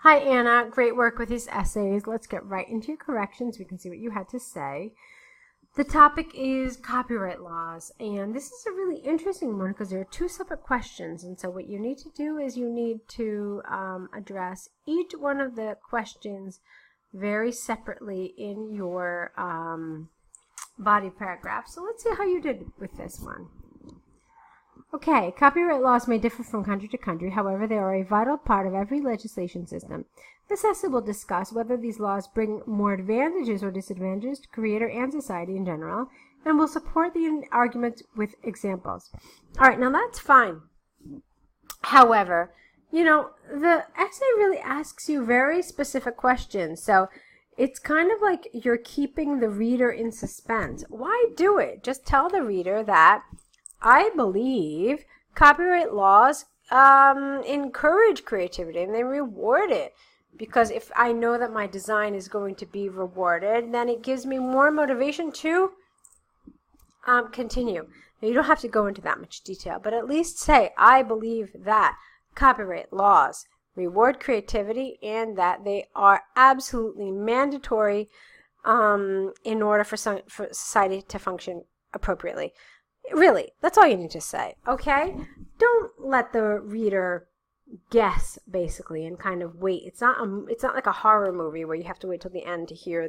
Hi, Anna. Great work with these essays. Let's get right into your corrections. We can see what you had to say. The topic is copyright laws, and this is a really interesting one because there are two separate questions. And so what you need to do is you need to address each one of the questions very separately in your body paragraph. So let's see how you did with this one. Okay, copyright laws may differ from country to country. However, they are a vital part of every legislation system. This essay will discuss whether these laws bring more advantages or disadvantages to creator and society in general, and will support the argument with examples. All right, now that's fine. However, the essay really asks you very specific questions, so it's kind of like you're keeping the reader in suspense. Why do it? Just tell the reader that I believe copyright laws encourage creativity and they reward it, because if I know that my design is going to be rewarded, then it gives me more motivation to continue. Now, you don't have to go into that much detail, but at least say, I believe that copyright laws reward creativity and that they are absolutely mandatory in order for society to function appropriately. Really, that's all you need to say, okay? Don't let the reader guess, basically, and kind of wait. It's not like a horror movie where you have to wait till the end to hear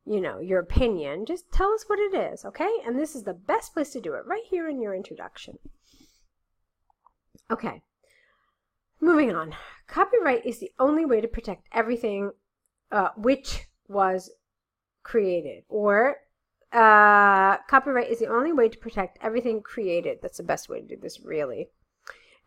your opinion. Just tell us what it is, okay? And this is the best place to do it, right here in your introduction. Okay, moving on. Copyright is the only way to protect everything which was created, or copyright is the only way to protect everything created. That's the best way to do this, really.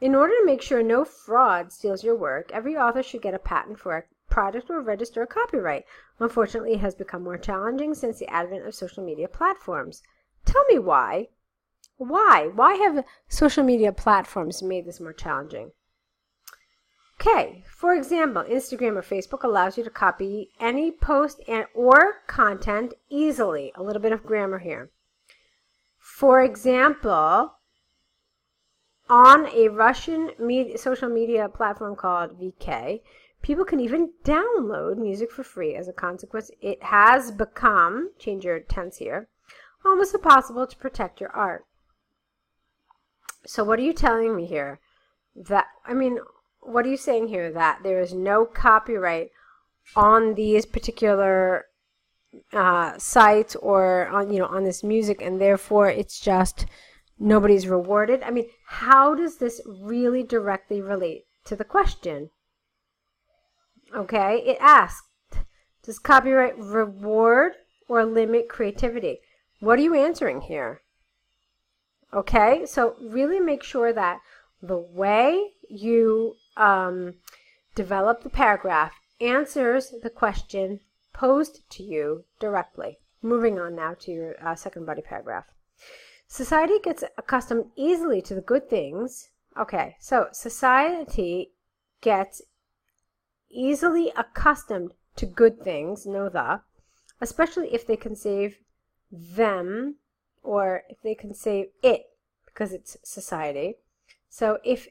In order to make sure no fraud steals your work, every author should get a patent for a product or register a copyright. Unfortunately, it has become more challenging since the advent of social media platforms. Tell me why. Why? Why have social media platforms made this more challenging? Okay, for example, Instagram or Facebook allows you to copy any post or content easily. A little bit of grammar here. For example, on a Russian social media platform called VK, people can even download music for free. As a consequence, it has become, change your tense here, almost impossible to protect your art. So what are you telling me here? What are you saying here? That there is no copyright on these particular sites or on this music, and therefore it's just nobody's rewarded? I mean, how does this really directly relate to the question? Okay, it asked, does copyright reward or limit creativity? What are you answering here? Okay, so really make sure that the way you develop the paragraph answers the question posed to you directly. Moving on now to your second body paragraph. Society gets accustomed easily to the good things. Okay, so society gets easily accustomed to good things, especially if they can save them, or if they can save it, because it's society. So if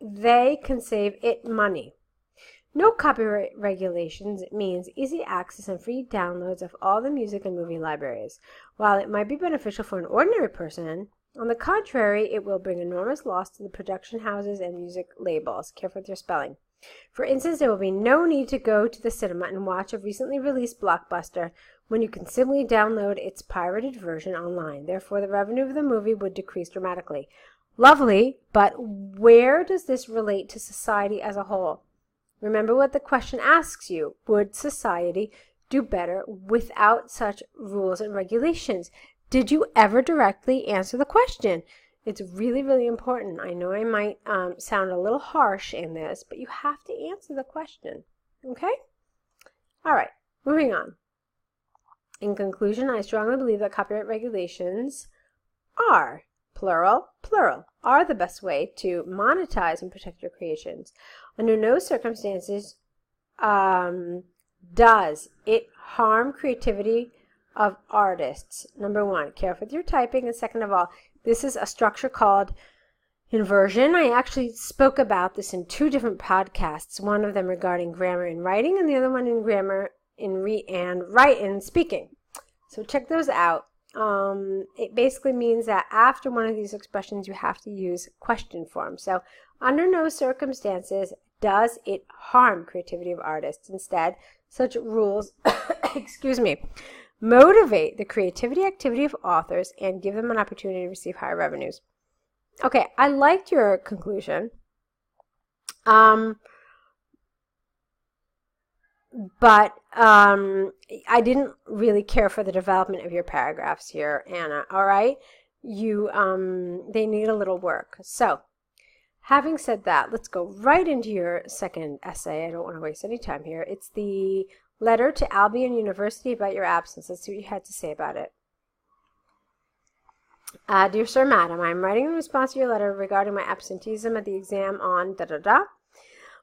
they can save it money. No copyright regulations means easy access and free downloads of all the music and movie libraries. While it might be beneficial for an ordinary person, on the contrary, it will bring enormous loss to the production houses and music labels. Careful with your spelling. For instance, there will be no need to go to the cinema and watch a recently released blockbuster when you can simply download its pirated version online. Therefore, the revenue of the movie would decrease dramatically. Lovely, but where does this relate to society as a whole? Remember what the question asks you. Would society do better without such rules and regulations? Did you ever directly answer the question? It's really, really important. I know I might sound a little harsh in this, but you have to answer the question. Okay? All right, moving on. In conclusion, I strongly believe that copyright regulations are plural, are the best way to monetize and protect your creations. Under no circumstances does it harm creativity of artists. Number one, careful with your typing. And second of all, this is a structure called inversion. I actually spoke about this in 2 different podcasts, one of them regarding grammar in writing and the other one in grammar in speaking. So check those out. It basically means that after one of these expressions, you have to use question form. So under no circumstances does it harm creativity of artists. Instead, such rules, excuse me, motivate the creativity activity of authors and give them an opportunity to receive higher revenues. Okay, I liked your conclusion. But I didn't really care for the development of your paragraphs here, Anna. All right, they need a little work. So, having said that, let's go right into your second essay. I don't want to waste any time here. It's the letter to Albion University about your absence. Let's see what you had to say about it. Dear Sir, Madam, I am writing in response to your letter regarding my absenteeism at the exam on da-da-da.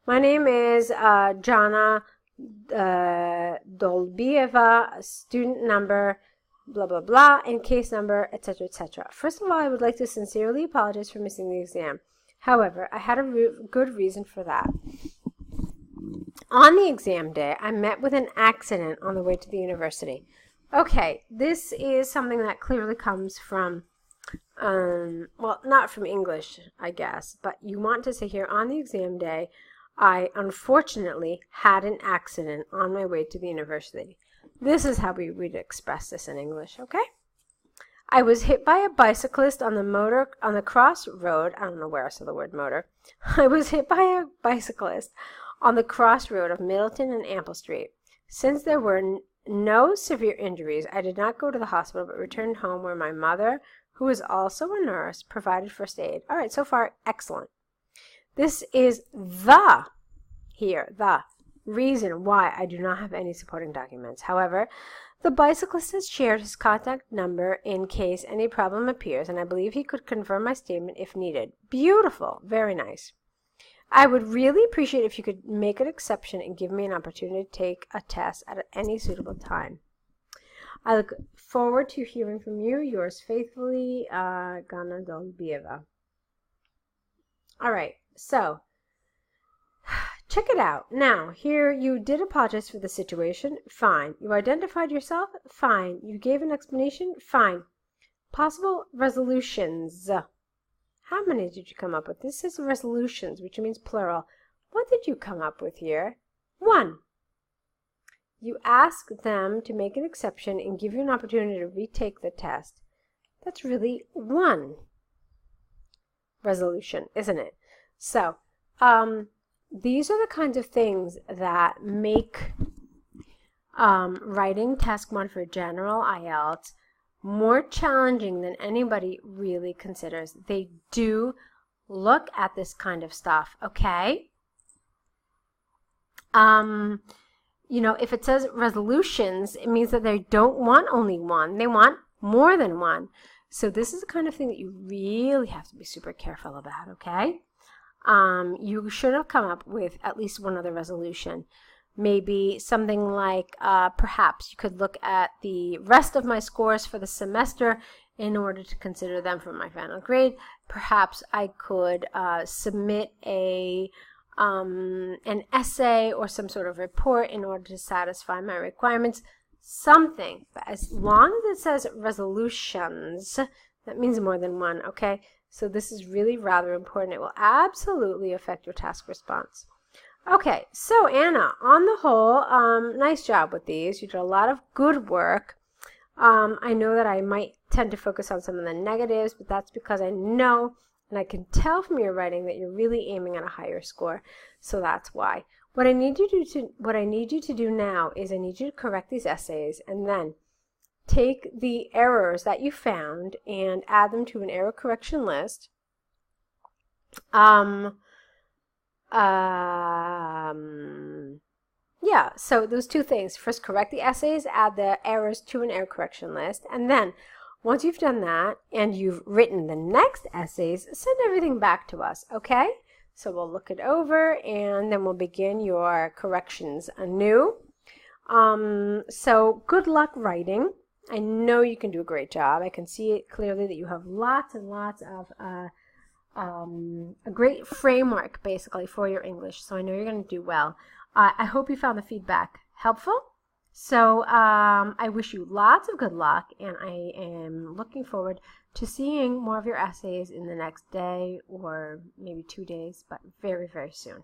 My name is Jana Dolbieva, student number, blah, blah, blah, and case number, etc., etc. First of all, I would like to sincerely apologize for missing the exam. However, I had a good reason for that. On the exam day, I met with an accident on the way to the university. Okay, this is something that clearly comes from, well, not from English, I guess, but you want to say here, on the exam day, I unfortunately had an accident on my way to the university. This is how we would express this in English, okay? I was hit by a bicyclist on the crossroad. I don't know where I saw the word motor. I was hit by a bicyclist on the crossroad of Middleton and Ample Street. Since there were no severe injuries, I did not go to the hospital but returned home where my mother, who is also a nurse, provided first aid. All right, so far, excellent. This is the reason why I do not have any supporting documents. However, the bicyclist has shared his contact number in case any problem appears, and I believe he could confirm my statement if needed. Beautiful. Very nice. I would really appreciate if you could make an exception and give me an opportunity to take a test at any suitable time. I look forward to hearing from you. Yours faithfully, Gana Dolbieva. All right, so check it out. Now, here you did apologize for the situation. Fine. You identified yourself. Fine. You gave an explanation. Fine. Possible resolutions. How many did you come up with? This is resolutions, which means plural. What did you come up with here? 1. You ask them to make an exception and give you an opportunity to retake the test. That's really 1 resolution, isn't it? So, these are the kinds of things that make writing Task 1 for General IELTS more challenging than anybody really considers. They do look at this kind of stuff, okay? You know, if it says resolutions, it means that they don't want only 1. They want more than 1. So this is the kind of thing that you really have to be super careful about, okay? You should have come up with at least one other resolution. Maybe something like, perhaps you could look at the rest of my scores for the semester in order to consider them for my final grade. Perhaps I could submit an essay or some sort of report in order to satisfy my requirements. Something, but as long as it says resolutions, that means more than 1, okay? So this is really rather important. It will absolutely affect your task response. Okay, so Anna, on the whole, nice job with these. You did a lot of good work. I know that I might tend to focus on some of the negatives, but that's because I know and I can tell from your writing that you're really aiming at a higher score. So that's why. What I need you to do now is I need you to correct these essays and then take the errors that you found and add them to an error correction list. Yeah, so those 2 things. First, correct the essays, add the errors to an error correction list, and then once you've done that and you've written the next essays, send everything back to us, okay? So we'll look it over and then we'll begin your corrections anew. So good luck writing. I know you can do a great job. I can see it clearly that you have lots and lots of a great framework basically for your English. So I know you're going to do well. I hope you found the feedback helpful. So I wish you lots of good luck, and I am looking forward to seeing more of your essays in the next day or maybe 2 days, but very, very soon.